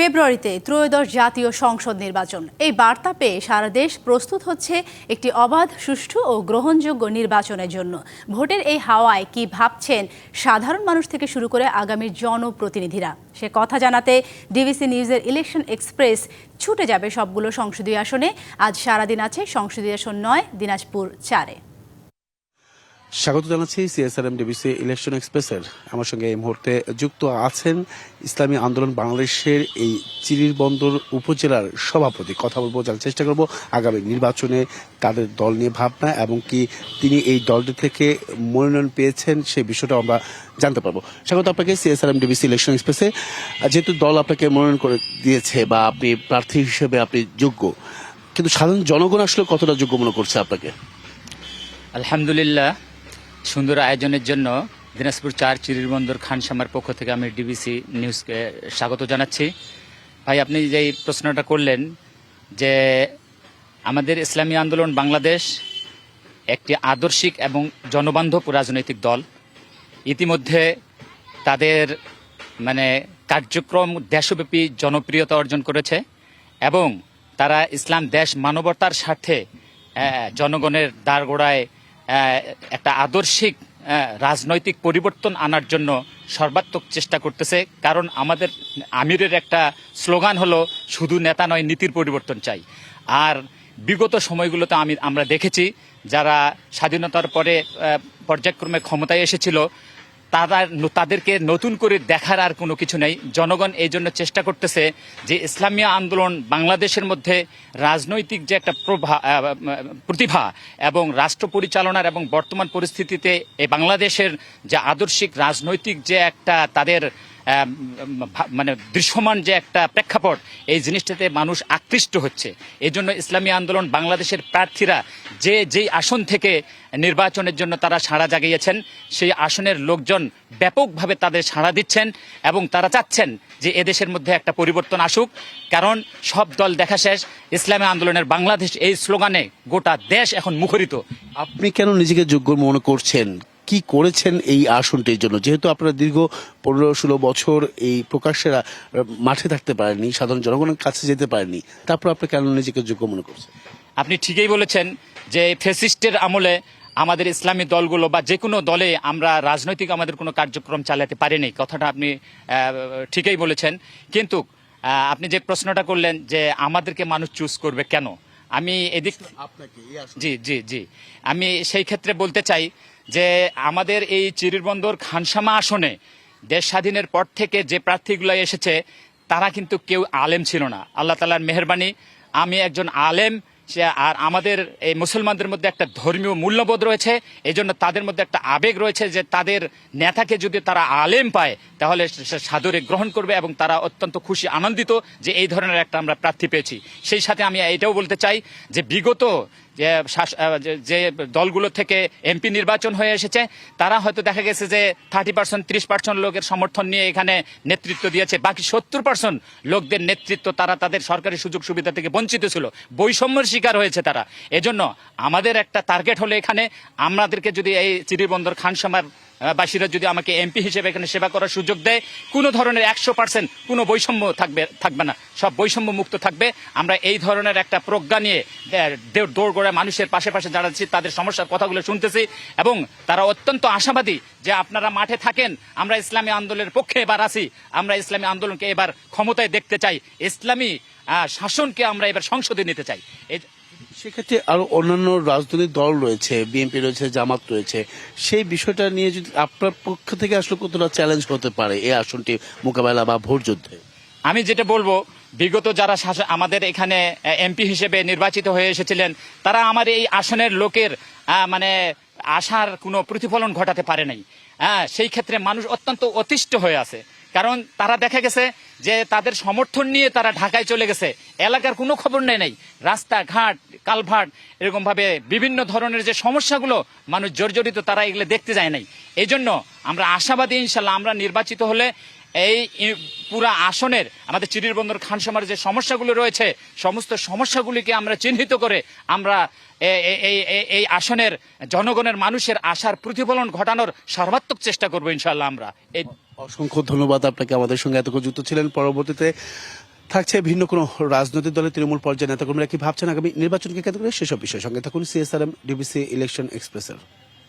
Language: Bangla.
ফেব্রুয়ারিতে ত্রয়োদশ জাতীয় সংসদ নির্বাচন। এই বার্তা পেয়ে সারা দেশ প্রস্তুত হচ্ছে একটি অবাধ, সুষ্ঠু ও গ্রহণযোগ্য নির্বাচনের জন্য। ভোটের এই হাওয়ায় কি ভাবছেন সাধারণ মানুষ থেকে শুরু করে আগামীর জনপ্রতিনিধিরা, সে কথা জানাতে ডিবিসি নিউজের ইলেকশন এক্সপ্রেস ছুটে যাবে সবগুলো সংসদীয় আসনে। আজ সারাদিন আছে সংসদীয় আসন ৯, দিনাজপুর ৪-এ। স্বাগত জানাচ্ছি সিএসআরএম ডিবিসি ইলেকশন এক্সপ্রেসের। আমার সঙ্গে এই মুহূর্তে যুক্ত আছেন ইসলামী আন্দোলন বাংলাদেশের এই চিরিরবন্দর উপজেলার সভাপতি। কথা বলবো, জানার চেষ্টা করব আগামী নির্বাচনে তাদের দল নিয়ে ভাবনা এবং কি তিনি এই দলটি থেকে মনোনয়ন পেয়েছেন সেই বিষয়টা আমরা জানতে পারবো। স্বাগত আপনাকে সিএসআরএম ডিবিসি ইলেকশন এক্সপ্রেসে। যেহেতু দল আপনাকে মনোনয়ন করে দিয়েছে বা আপনি প্রার্থী হিসেবে আপনি যোগ্য, কিন্তু সাধারণ জনগণ আসলে কতটা যোগ্য মনে করছে আপনাকে? আলহামদুলিল্লাহ, সুন্দর আয়োজনের জন্য দিনাজপুর ৪ চিরিরবন্দর খানসামার পক্ষ থেকে আমি ডিবিসি নিউজকে স্বাগত জানাচ্ছি। ভাই, আপনি যে প্রশ্নটা করলেন যে আমাদের ইসলামী আন্দোলন বাংলাদেশ একটি আদর্শিক এবং জনবান্ধব রাজনৈতিক দল। ইতিমধ্যে তাদের কার্যক্রম দেশব্যাপী জনপ্রিয়তা অর্জন করেছে এবং তারা ইসলাম দেশ মানবতার স্বার্থে জনগণের দ্বারগোড়ায় একটা আদর্শিক রাজনৈতিক পরিবর্তন আনার জন্য সর্বাত্মক চেষ্টা করতেছে। কারণ আমাদের আমিরের একটা স্লোগান হলো, শুধু নেতা নয়, নীতির পরিবর্তন চাই। আর বিগত সময়গুলোতে আমরা দেখেছি যারা স্বাধীনতার পরে পর্যায়ক্রমে ক্ষমতায় এসেছিল তাদেরকে নতুন করে দেখার আর কোনো কিছু নেই। জনগণ এই জন্য চেষ্টা করতেছে যে ইসলামী আন্দোলন বাংলাদেশের মধ্যে রাজনৈতিক যে একটা প্রতিভা এবং রাষ্ট্র পরিচালনার এবং বর্তমান পরিস্থিতিতে এই বাংলাদেশের যে আদর্শিক রাজনৈতিক যে একটা তাদের দৃশ্যমান যে একটা প্রেক্ষাপট, এই জিনিসটাতে মানুষ আকৃষ্ট হচ্ছে। এই জন্য ইসলামী আন্দোলন বাংলাদেশের প্রার্থীরা যেই আসন থেকে নির্বাচনের জন্য তারা সাড়া জাগিয়েছেন, সেই আসনের লোকজন ব্যাপকভাবে তাদের সাড়া দিচ্ছেন এবং তারা চাচ্ছেন যে এদেশের মধ্যে একটা পরিবর্তন আসুক। কারণ সব দল দেখা শেষ, ইসলামী আন্দোলনের বাংলাদেশ এই স্লোগানে গোটা দেশ এখন মুখরিত। আপনি কেন নিজেকে যোগ্য মনে করছেন? কি করেছেন এই আসনটির জন্য? যেহেতু আপনারা দীর্ঘ 15-16 বছর এই প্রকাশ্যে মাঠে থাকতে পারেননি, সাধারণ জনগণের কাছে যেতে পারেননি, তারপর আপনি কেন নিজেকে যোগ্য মনে করছেন? আপনি ঠিকই বলেছেন যে ফ্যাসিস্টের আমলে আমাদের ইসলামী দলগুলো বা যে কোনো দলে আমরা রাজনৈতিক আমাদের কোনো কার্যক্রম চালাতে পারিনি, কথাটা আপনি ঠিকই বলেছেন। কিন্তু আপনি যে প্রশ্নটা করলেন যে আমাদেরকে মানুষ চুজ করবে কেন, আমি এদিক জি আমি সেই ক্ষেত্রে বলতে চাই যে আমাদের এই চিরিরবন্দর খানসামা আসনে দেশ স্বাধীনের পর থেকে যে প্রার্থীগুলো এসেছে তারা কিন্তু কেউ আলেম ছিল না। আল্লাহ তাআলার মেহেরবানি, আমি একজন আলেম। আর আমাদের এই মুসলমানদের মধ্যে একটা ধর্মীয় মূল্যবোধ রয়েছে, এই জন্য তাদের মধ্যে একটা আবেগ রয়েছে যে তাদের নেতাকে যদি তারা আলেম পায় তাহলে সাদরে গ্রহণ করবে এবং তারা অত্যন্ত খুশি, আনন্দিত যে এই ধরনের একটা আমরা প্রার্থী পেয়েছি। সেই সাথে আমি এটাও বলতে চাই যে বিগত যে দলগুলো থেকে এমপি নির্বাচন হয়ে এসেছে তারা হয়তো দেখা গেছে যে 30%, 30% লোকের সমর্থন নিয়ে এখানে নেতৃত্ব দিয়েছে, বাকি 70% লোকদের নেতৃত্ব তারা তাদের সরকারি সুযোগ সুবিধা থেকে বঞ্চিত ছিল, বৈষম্যের শিকার হয়েছে তারা। এজন্য আমাদের একটা টার্গেট হলো এখানে আমাদেরকে যদি এই চিরিরবন্দর খানসামার বাসীরা যদি আমাকে এমপি হিসেবে এখানে সেবা করার সুযোগ দেয়, কোনো ধরনের 100% কোনো বৈষম্য থাকবে না, সব বৈষম্য মুক্ত থাকবে। আমরা এই ধরনের একটা প্রজ্ঞা নিয়ে দৌড়গোড়া মানুষের পাশে যারা আছি তাদের সমস্যার কথাগুলো শুনতেছি এবং তারা অত্যন্ত আশাবাদী যে আপনারা মাঠে থাকেন, আমরা ইসলামী আন্দোলনের পক্ষে এবার আছি, আমরা ইসলামী আন্দোলনকে এবার ক্ষমতায় দেখতে চাই, ইসলামী শাসনকে আমরা এবার সংসদে নিতে চাই। সেক্ষেত্রে আরো অন্যান্য রাজনৈতিক দল রয়েছে, বিএনপি রয়েছে, জামাত রয়েছে, সেই বিষয়টা নিয়ে যদি আপনার পক্ষ থেকে আসলে কতটা চ্যালেঞ্জ হতে পারে এই আসনটি মোকাবেলা বা ভোট যুদ্ধে? আমি যেটা বলবো, বিগত যারা আমাদের এখানে এমপি হিসেবে নির্বাচিত হয়ে এসেছিলেন তারা আমার এই আসনের লোকের আশার কোনো প্রতিফলন ঘটাতে পারে নাই। সেই ক্ষেত্রে মানুষ অত্যন্ত অতিষ্ঠ হয়ে আছে, কারণ তারা দেখা গেছে যে তাদের সমর্থন নিয়ে তারা ঢাকায় চলে গেছে, এলাকার কোনো খবর নেই, রাস্তাঘাট, কালভার্ট, এরকম ভাবে বিভিন্ন ধরনের যে সমস্যাগুলো মানুষ জর্জরিত, তারা এগুলো দেখতে যায় নাই। এই জন্য আমরা আশাবাদী, ইনশাল্লাহ আমরা নির্বাচিত হলে এই পুরা আসনের আমাদের চিরিরবন্দর খানসামার যে সমস্যাগুলো রয়েছে সমস্ত সমস্যাগুলিকে আমরা চিহ্নিত করে আমরা এই আসনের জনগণের মানুষের আশার প্রতিফলন ঘটানোর সর্বাত্মক চেষ্টা করবো ইনশাআল্লাহ আমরা। অসংখ্য ধন্যবাদ আপনাকে, আমাদের সঙ্গে এতক্ষণ যুক্ত ছিলেন। পরবর্তীতে থাকছে ভিন্ন কোনো রাজনৈতিক দলের তৃণমূল পর্যায়ে নেতাকর্মীরা কি ভাবছেন আগামী নির্বাচনকে কেন্দ্র করে সেসব বিষয় সঙ্গে থাকুন সিএসআরএম ডিবিসি ইলেকশন এক্সপ্রেসের।